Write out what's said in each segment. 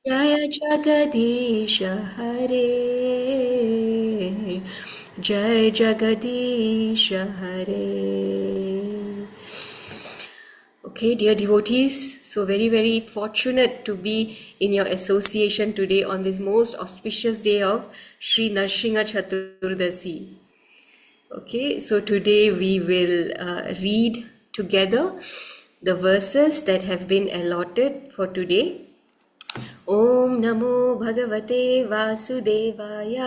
जय जगदीश हरे, जय जगदीश हरे. Okay, dear devotees, so very fortunate to be in your association today on this most auspicious day of Sri Narsingha Chaturdasi. Okay, so today we will read together the verses that have been allotted for today. ॐ नमो भगवते वासुदेवाय.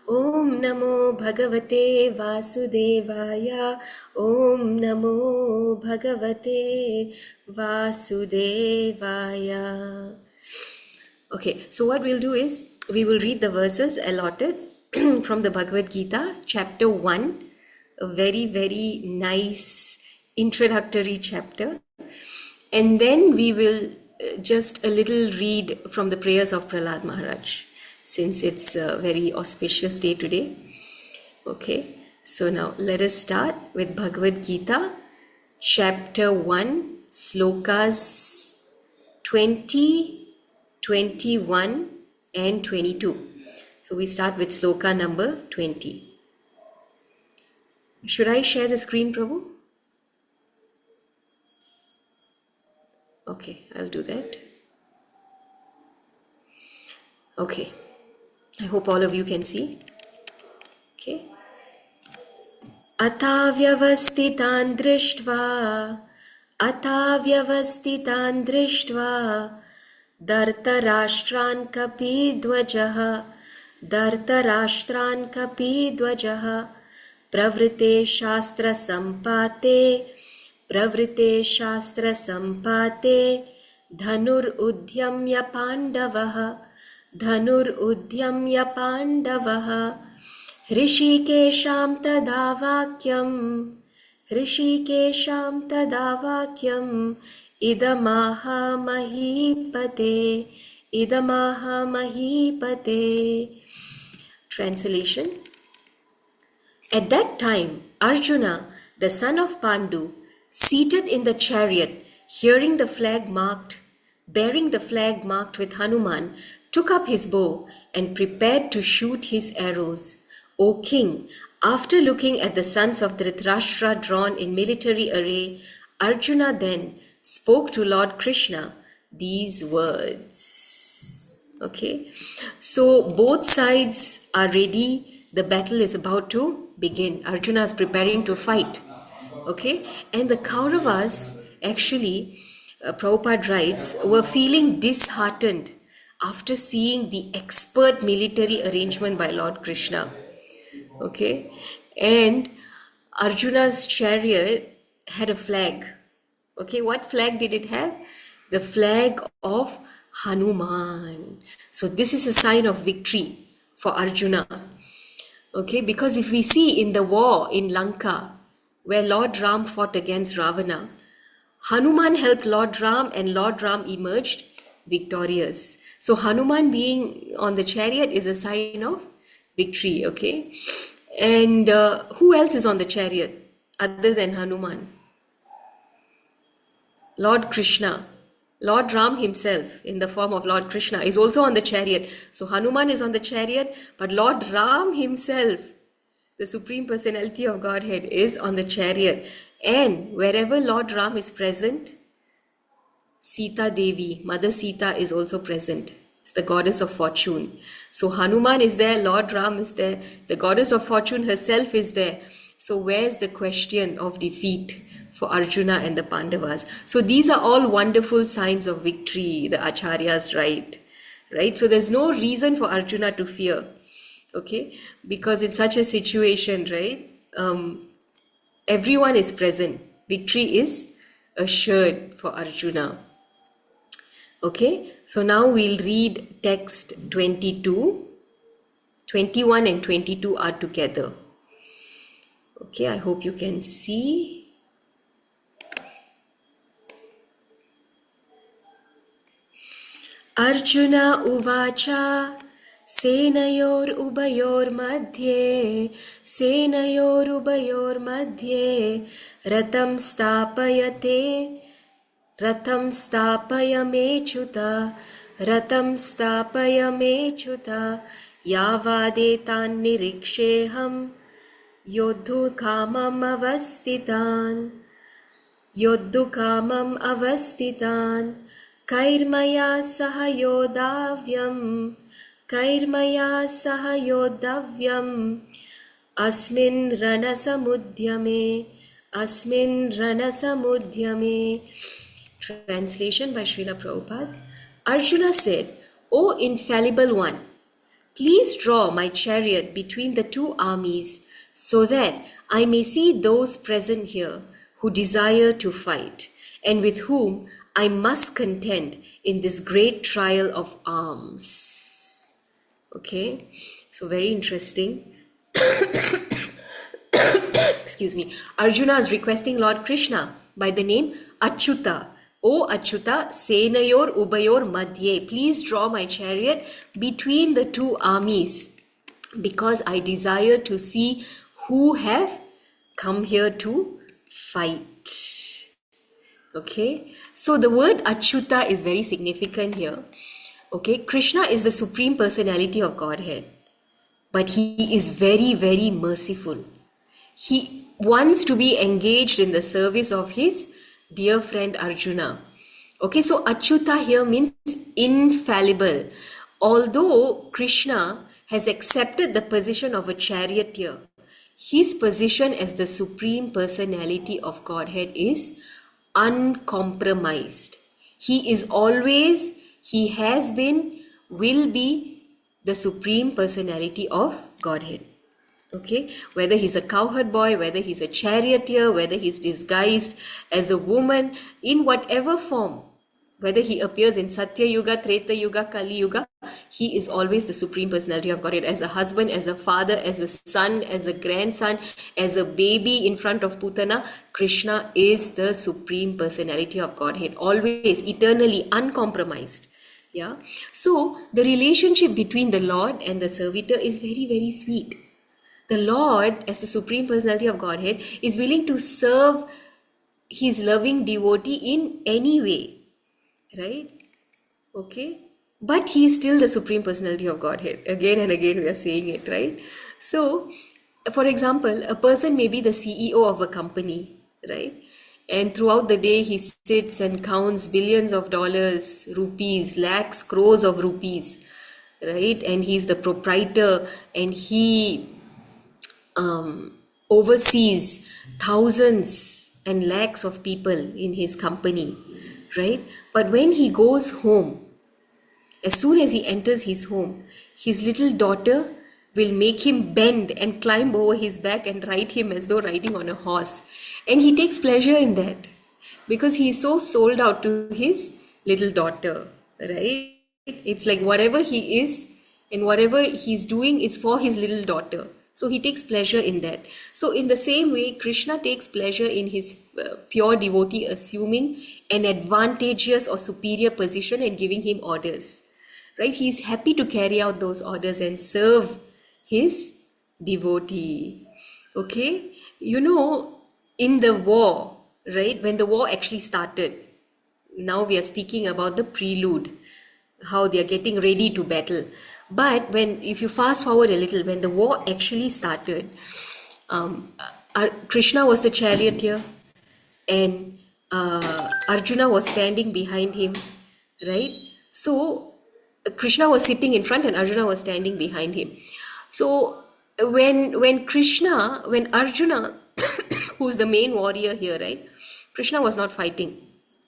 ॐ नमो भगवते वासुदेवाय. ॐ नमो भगवते वासुदेवाय. Okay, so what we'll do is we will read the verses allotted from the Bhagavad Gita, chapter 1, a very nice introductory chapter. And then we will just a little read from the prayers of Prahlad Maharaj, since it's a very auspicious day today. Okay, so now let us start with Bhagavad Gita, chapter 1, slokas 20, 21, and 22. So we start with sloka number 20. Should I share the screen, Prabhu? Okay, I'll do that. Okay, I hope all of you can see. Okay. अथाव्यवस्थितान् दृष्ट्वा अथाव्यवस्थितान् दृष्ट्वा धर्तराष्ट्रान् कपिध्वजः प्रवृते शास्त्रसम्पाते धनुरुद्यम्य पाण्डवः ऋषिकेशां तदा वाक्यम् इदमाह महीपते. Translation. At that time, Arjuna, the son of Pandu, seated in the chariot, bearing the flag marked with Hanuman, took up his bow and prepared to shoot his arrows. O king, after looking at the sons of Dhritarashtra drawn in military array, Arjuna then spoke to Lord Krishna these words. Okay, so both sides are ready. The battle is about to begin. Arjuna is preparing to fight. Okay, and the Kauravas actually, Prabhupada writes, were feeling disheartened after seeing the expert military arrangement by Lord Krishna. Okay, and Arjuna's chariot had a flag. Okay, what flag did it have? The flag of Hanuman. So this is a sign of victory for Arjuna. Okay, because if we see in the war in Lanka, where Lord Ram fought against Ravana, Hanuman helped Lord Ram and Lord Ram emerged victorious. So Hanuman being on the chariot is a sign of victory, okay? And who else is on the chariot other than Hanuman? Lord Krishna. Lord Ram himself, in the form of Lord Krishna, is also on the chariot. So Hanuman is on the chariot, but Lord Ram himself, the Supreme Personality of Godhead, is on the chariot. And wherever Lord Ram is present, Sita Devi, Mother Sita, is also present. It's the goddess of fortune. So Hanuman is there, Lord Ram is there, the goddess of fortune herself is there. So where's the question of defeat for Arjuna and the Pandavas? So these are all wonderful signs of victory, the Acharyas write. Right? So there's no reason for Arjuna to fear. Okay? Because in such a situation, right? Everyone is present. Victory is assured for Arjuna. Okay, so now we'll read text 22. 21 and 22 are together. Okay, I hope you can see. Arjuna uvacha सेनयोरुभयोर्मध्ये रथं स्थापयमेच्युत Ratam stapaya mechuta yavadetan niriksheham yodhu kamam avastitan kairmaya saha yodavyam asmin ranasamudyame. Translation by Srila Prabhupada. Arjuna said, O infallible one, please draw my chariot between the two armies so that I may see those present here who desire to fight and with whom I must contend in this great trial of arms. Okay, so very interesting. Excuse me. Arjuna is requesting Lord Krishna by the name Achyuta. O Achyuta, Senayor Ubayor Madhye, please draw my chariot between the two armies because I desire to see who have come here to fight. Okay, so the word Achyuta is very significant here. Okay, Krishna is the Supreme Personality of Godhead, but he is very, very merciful. He wants to be engaged in the service of his dear friend Arjuna. Okay, so Achyuta here means infallible. Although Krishna has accepted the position of a charioteer, his position as the Supreme Personality of Godhead is uncompromised. He is always, he has been, will be the Supreme Personality of Godhead. Okay, whether he's a cowherd boy, whether he's a charioteer, whether he's disguised as a woman, in whatever form, whether he appears in Satya Yuga, Treta Yuga, Kali Yuga, he is always the Supreme Personality of Godhead. As a husband, as a father, as a son, as a grandson, as a baby in front of Putana, Krishna is the Supreme Personality of Godhead, always, eternally, uncompromised. Yeah. So the relationship between the Lord and the servitor is very, very sweet. The Lord, as the Supreme Personality of Godhead, is willing to serve his loving devotee in any way, right? Okay, but he is still the Supreme Personality of Godhead. Again and again we are saying it, right? So, for example, a person may be the CEO of a company, right? And throughout the day he sits and counts billions of dollars, rupees, lakhs, crores of rupees, right? And he's the proprietor and he oversees thousands and lakhs of people in his company, right? But when he goes home, as soon as he enters his home, his little daughter will make him bend and climb over his back and ride him as though riding on a horse. And he takes pleasure in that because he is so sold out to his little daughter, right? It's like whatever he is and whatever he's doing is for his little daughter. So he takes pleasure in that. So in the same way, Krishna takes pleasure in his pure devotee assuming an advantageous or superior position and giving him orders. Right? He's happy to carry out those orders and serve his devotee. Okay? You know, in the war, right? When the war actually started, now we are speaking about the prelude, how they are getting ready to battle. But if you fast forward a little, when the war actually started, Krishna was the charioteer and Arjuna was standing behind him, right? So Krishna was sitting in front and Arjuna was standing behind him. So when Arjuna, who's the main warrior here, right? Krishna was not fighting.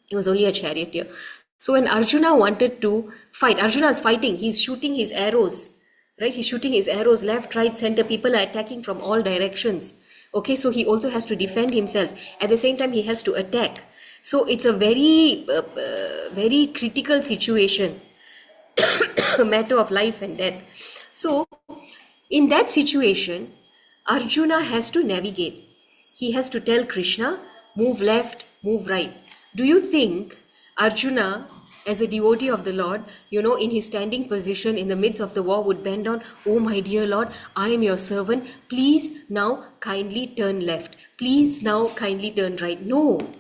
He was only a charioteer. So when Arjuna wanted to fight, Arjuna is fighting. He's shooting his arrows, right? He's shooting his arrows left, right, center. People are attacking from all directions. Okay, so he also has to defend himself. At the same time, he has to attack. So it's a very, very critical situation, a matter of life and death. So in that situation, Arjuna has to navigate. He has to tell Krishna, move left, move right. Do you think Arjuna, as a devotee of the Lord, in his standing position in the midst of the war would bend down, oh my dear Lord, I am your servant, please now kindly turn left, please now kindly turn right? No.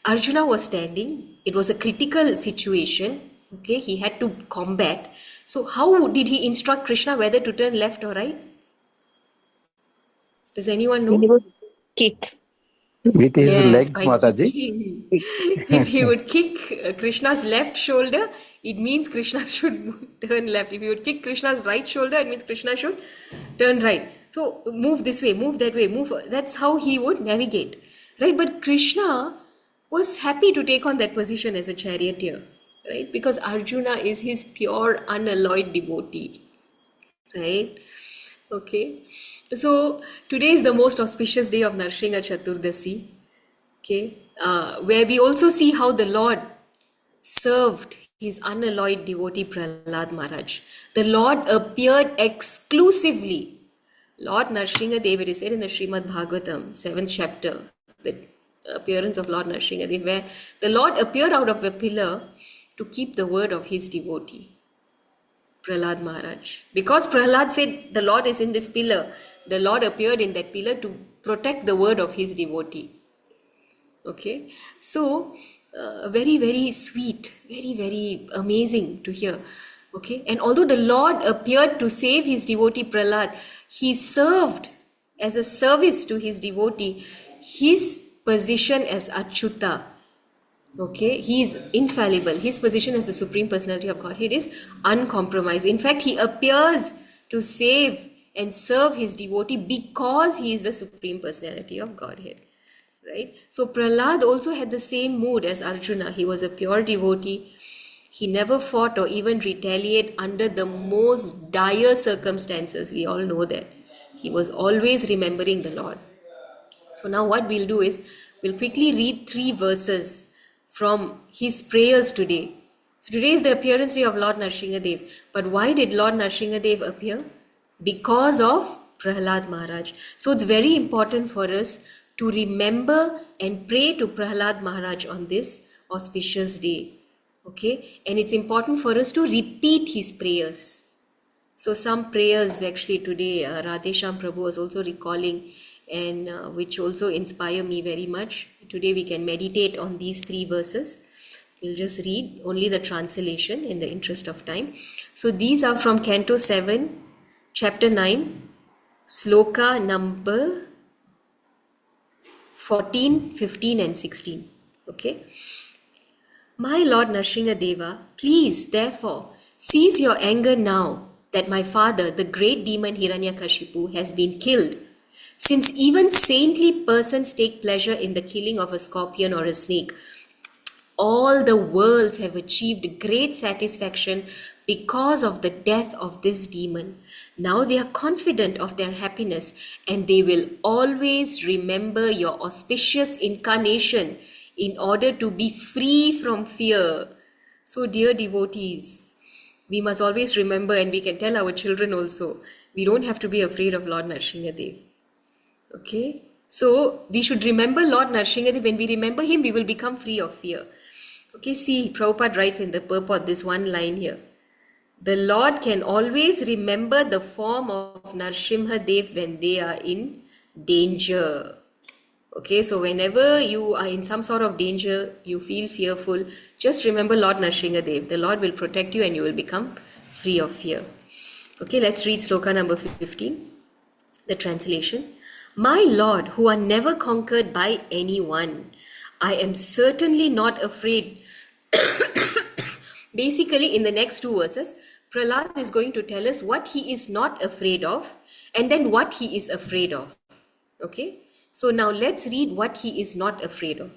Arjuna was standing. It was a critical situation. Okay, he had to combat. So how did he instruct Krishna whether to turn left or right? Does anyone He know? would kick. With his Yes, legs, by Mataji. kicking. If he would kick Krishna's left shoulder, it means Krishna should turn left. If he would kick Krishna's right shoulder, it means Krishna should turn right. So move this way, move that way, move. That's how he would navigate, right? But Krishna was happy to take on that position as a charioteer, right? Because Arjuna is his pure, unalloyed devotee, right? Okay. So today is the most auspicious day of Narsinga Chaturdasi. Okay, where we also see how the Lord served his unalloyed devotee Prahlad Maharaj. The Lord appeared exclusively. Lord Narsinghadev, it is said in the Srimad Bhagavatam, 7th chapter, the appearance of Lord Narsinghadev, where the Lord appeared out of a pillar to keep the word of his devotee, Prahlad Maharaj. Because Prahlad said the Lord is in this pillar, the Lord appeared in that pillar to protect the word of his devotee. Okay, so very, very sweet, very, very amazing to hear. Okay, and although the Lord appeared to save his devotee Prahlad, he served as a service to his devotee his position as Achyuta. Okay, he is infallible. His position as the Supreme Personality of Godhead is uncompromised. In fact, he appears to save and serve his devotee because he is the Supreme Personality of Godhead. Right? So Prahlad also had the same mood as Arjuna. He was a pure devotee. He never fought or even retaliated under the most dire circumstances. We all know that. He was always remembering the Lord. So now what we'll do is we'll quickly read 3 verses from his prayers today. So today is the appearance day of Lord Narsinghadev. But why did Lord Narsinghadev appear? Because of Prahlad Maharaj. So it's very important for us to remember and pray to Prahlad Maharaj on this auspicious day. Okay? And it's important for us to repeat his prayers. So some prayers actually today Radhesham Prabhu was also recalling, and which also inspire me very much. Today we can meditate on these 3 verses. We'll just read only the translation in the interest of time. So these are from Canto 7, Chapter 9, Sloka number 14, 15 and 16. Okay. My Lord Narsingha please therefore cease your anger now that my father, the great demon Hiranyakashipu, has been killed. Since even saintly persons take pleasure in the killing of a scorpion or a snake, all the worlds have achieved great satisfaction because of the death of this demon. Now they are confident of their happiness, and they will always remember your auspicious incarnation in order to be free from fear. So, dear devotees, we must always remember, and we can tell our children also, we don't have to be afraid of Lord Narsinghadev. Okay? So, we should remember Lord Narsinghadev. When we remember him, we will become free of fear. Okay, see, Prabhupada writes in the purport this one line here. The Lord can always remember the form of Narsimhadev when they are in danger. Okay, so whenever you are in some sort of danger, you feel fearful, just remember Lord Narsinghadev. The Lord will protect you and you will become free of fear. Okay, let's read sloka number 15, the translation. My Lord, who are never conquered by anyone, I am certainly not afraid. Basically, in the next 2 verses, Prahlad is going to tell us what he is not afraid of and then what he is afraid of. Okay, so now let's read what he is not afraid of.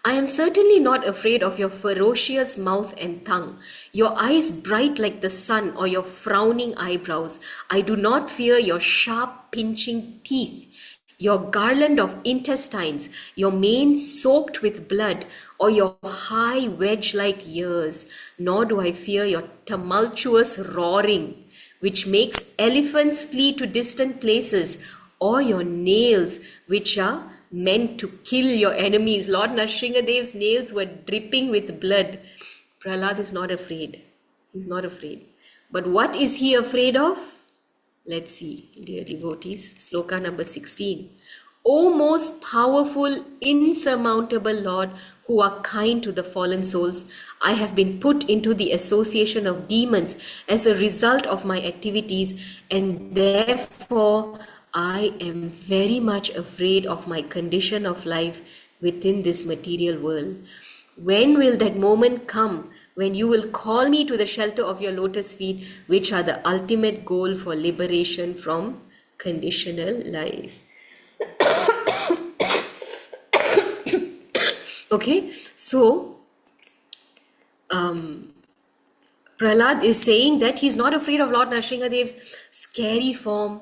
I am certainly not afraid of your ferocious mouth and tongue, your eyes bright like the sun, or your frowning eyebrows. I do not fear your sharp pinching teeth, your garland of intestines, your mane soaked with blood, or your high wedge-like ears, nor do I fear your tumultuous roaring, which makes elephants flee to distant places, or your nails, which are meant to kill your enemies. Lord Narsinghdev's nails were dripping with blood. Prahlad is not afraid. He's not afraid. But what is he afraid of? Let's see, dear devotees. Sloka number 16. O most powerful, insurmountable Lord, who are kind to the fallen souls. I have been put into the association of demons as a result of my activities, and therefore I am very much afraid of my condition of life within this material world. When will that moment come when you will call me to the shelter of your lotus feet, which are the ultimate goal for liberation from conditional life? Okay, so Prahlad is saying that he's not afraid of Lord Nrsingadev's scary form.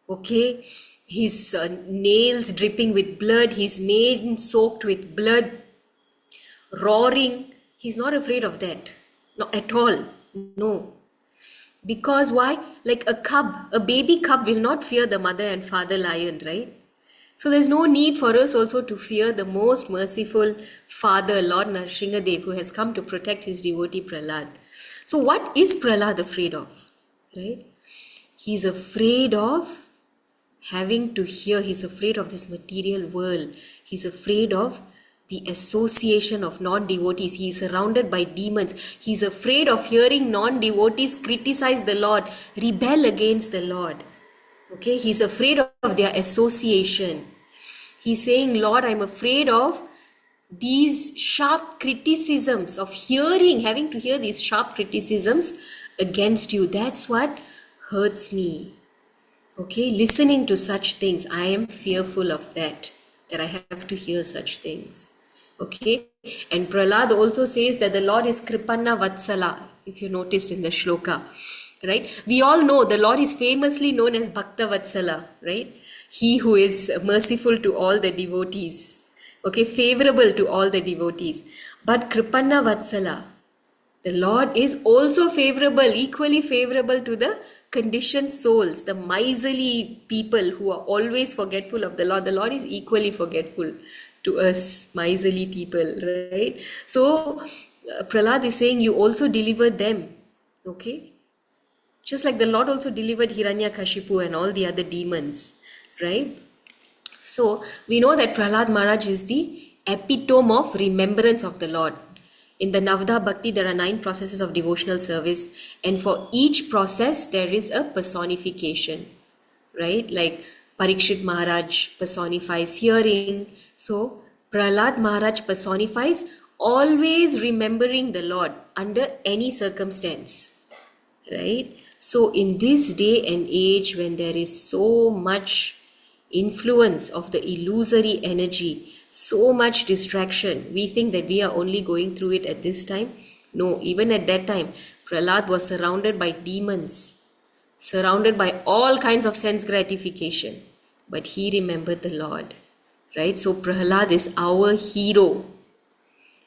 Okay, his nails dripping with blood, his mane soaked with blood, roaring. He's not afraid of that. Not at all. No. Because why? Like a baby cub will not fear the mother and father lion, right? So there's no need for us also to fear the most merciful father, Lord Nrsingadev, who has come to protect his devotee Prahlad. So what is Prahlad afraid of? Right? He's afraid of having to hear, he's afraid of this material world. He's afraid of the association of non-devotees. He is surrounded by demons. He's afraid of hearing non-devotees criticize the Lord, rebel against the Lord. Okay, he's afraid of their association. He's saying, Lord, I'm afraid of these sharp criticisms, of having to hear these sharp criticisms against you. That's what hurts me. Okay, listening to such things, I am fearful of that I have to hear such things. Okay, and Prahlad also says that the Lord is Kripanna Vatsala, if you noticed in the shloka, right? We all know the Lord is famously known as Bhakta Vatsala, right? He who is merciful to all the devotees, okay, favorable to all the devotees. But Kripanna Vatsala, the Lord is also favorable, equally favorable to the conditioned souls, the miserly people who are always forgetful of the Lord. The Lord is equally forgetful to us, miserly people, right? So, Prahlad is saying, you also delivered them, okay? Just like the Lord also delivered Hiranyakashipu and all the other demons, right? So, we know that Prahlad Maharaj is the epitome of remembrance of the Lord. In the Navadha Bhakti, there are 9 processes of devotional service, and for each process, there is a personification, right? Like Parikshit Maharaj personifies hearing. So, Prahlad Maharaj personifies always remembering the Lord under any circumstance, right? So, in this day and age, when there is so much influence of the illusory energy, so much distraction, we think that we are only going through it at this time. No, even at that time, Prahlad was surrounded by demons, surrounded by all kinds of sense gratification, but he remembered the Lord, right? So Prahlad is our hero,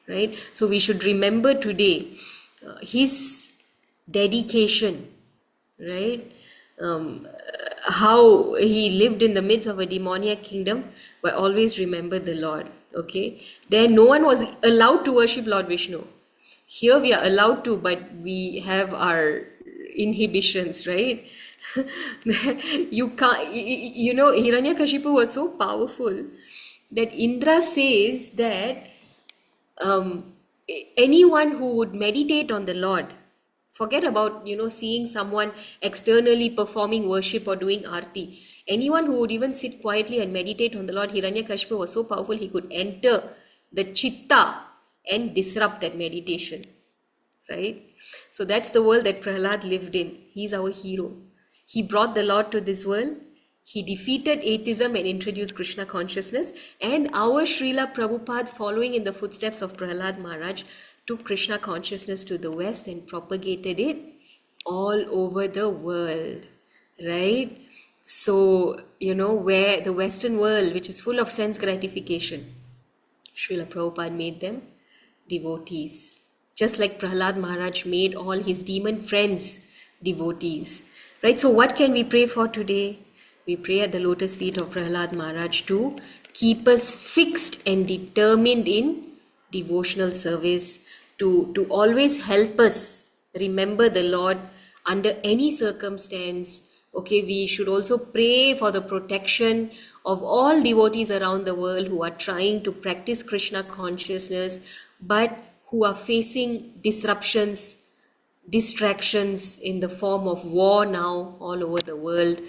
right? So we should remember today his dedication, right? How he lived in the midst of a demoniac kingdom, but always remembered the Lord. Okay, there no one was allowed to worship Lord Vishnu. Here we are allowed to, but we have our inhibitions, right? You can't, you know, Hiranyakashipu was so powerful that Indra says that um, anyone who would meditate on the Lord, forget about, you know, seeing someone externally performing worship or doing arti. Anyone who would even sit quietly and meditate on the Lord, Hiranyakashipu was so powerful he could enter the chitta and disrupt that meditation, right? So that's the world that Prahlad lived in. He's our hero. He brought the Lord to this world. He defeated atheism and introduced Krishna consciousness. And our Srila Prabhupada, following in the footsteps of Prahlad Maharaj, took Krishna consciousness to the West and propagated it all over the world, right? So, you know, where the Western world, which is full of sense gratification, Srila Prabhupada made them devotees. Just like Prahlad Maharaj made all his demon friends devotees. Right? So what can we pray for today? We pray at the lotus feet of Prahlad Maharaj to keep us fixed and determined in devotional service, to always help us remember the Lord under any circumstance. Okay, we should also pray for the protection of all devotees around the world who are trying to practice Krishna consciousness, but who are facing disruptions, distractions in the form of war now all over the world.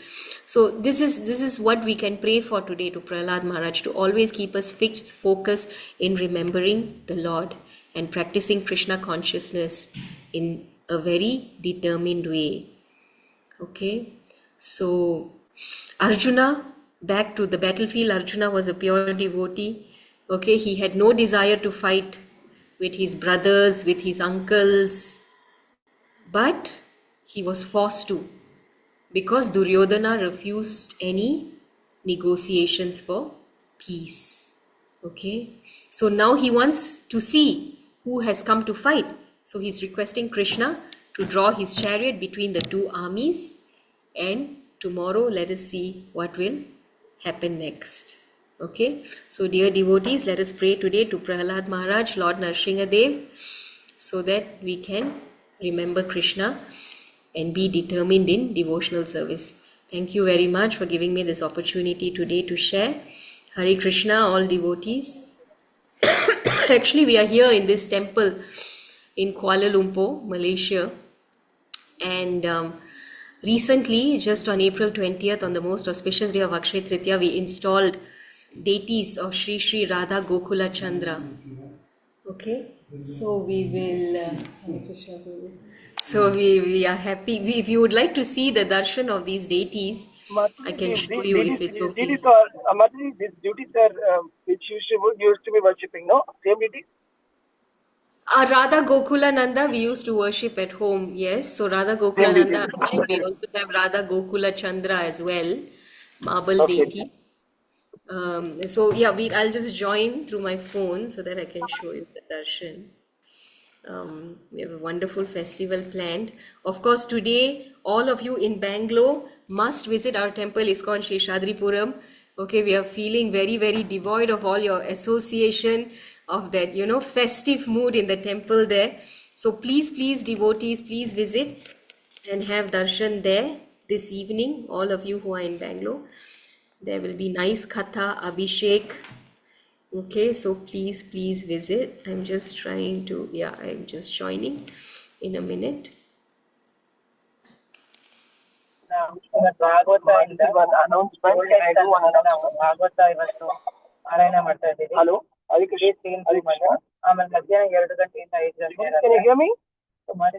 So this is what we can pray for today to Prahlad Maharaj, to always keep us fixed focus in remembering the Lord and practicing Krishna consciousness in a very determined way. Okay, so Arjuna, back to the battlefield. Arjuna was a pure devotee. Okay, he had no desire to fight with his brothers, with his uncles, but he was forced to, because Duryodhana refused any negotiations for peace. Okay, so now he wants to see who has come to fight. So he's requesting Krishna to draw his chariot between the two armies, and tomorrow let us see what will happen next. Okay, so dear devotees, let us pray today to Prahlad Maharaj, Lord Narsinghadev, so that we can remember Krishna and be determined in devotional service. Thank you very much for giving me this opportunity today to share. Hare Krishna, all devotees. Actually, we are here in this temple in Kuala Lumpur, Malaysia. And recently, just on April 20th, on the most auspicious day of Akshaya Tritiya, we installed deities of Sri Sri Radha Gokula Chandra. Okay, so we will. So we are happy. If you would like to see the darshan of these deities, I can show you if it's okay. These duties are which used to be worshipping, no? Same duties? Radha Gokula Nanda, we used to worship at home, yes. So Radha Gokula Nanda, and we also have Radha Gokula Chandra as well, marble deity. So yeah, I'll just join through my phone so that I can show you the darshan. We have a wonderful festival planned. Of course, today, all of you in Bangalore must visit our temple, ISKCON Sheshadripuram. Okay, we are feeling very, very devoid of all your association, of that, festive mood in the temple there. So please, devotees, please visit and have darshan there this evening, all of you who are in Bangalore. There will be nice katha, abhishek. Okay, so please visit. I'm just trying to, I'm just joining in a minute. One announcement. I do one announcement. Hello? Hare Krishna. Can you hear me? Krishna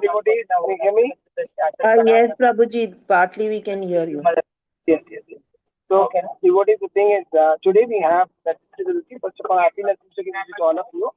devotees, can you hear me? Yes, Prabhuji, partly we can hear you. Yes. So, devotees, the thing is, today we have that festival. First of all, happy Lakshmi to all of you.